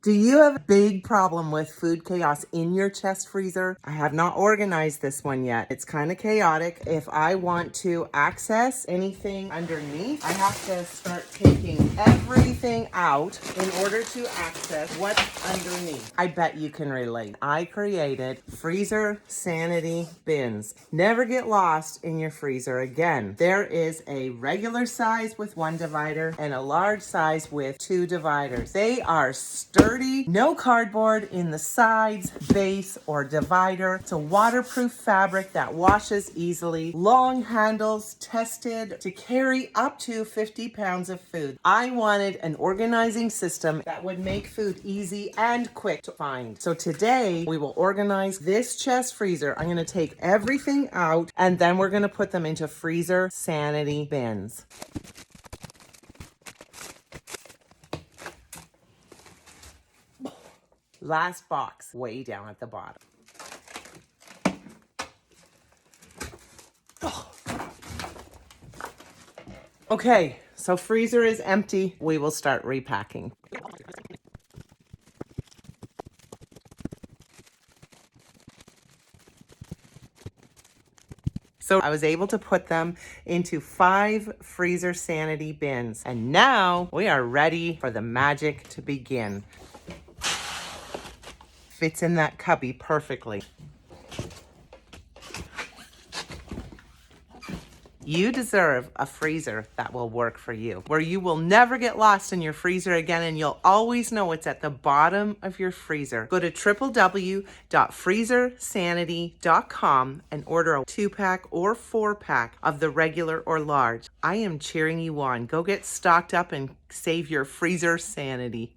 Do you have a big problem with food chaos in your chest freezer? I have not organized this one yet. It's kind of chaotic. If I want to access anything underneath, I have to start taking everything out in order to access what's underneath. I bet you can relate. I created freezer sanity bins. Never get lost in your freezer again. There is a regular size with one divider and a large size with two dividers. They are sturdy, no cardboard in the sides, base, or divider. It's a waterproof fabric that washes easily. Long handles, tested to carry up to 50 pounds of food. I wanted an organizing system that would make food easy and quick to find. So today we will organize this chest freezer. I'm going to take everything out and then we're going to put them into freezer sanity bins. Last box, way down at the bottom. Okay, so freezer is empty. We will start repacking. So I was able to put them into 5 freezer sanity bins. And now we are ready for the magic to begin. Fits in that cubby perfectly. You deserve a freezer that will work for you, where you will never get lost in your freezer again and you'll always know it's at the bottom of your freezer. Go to www.freezersanity.com and order a 2-pack or 4-pack of the regular or large. I am cheering you on. Go get stocked up and save your freezer sanity.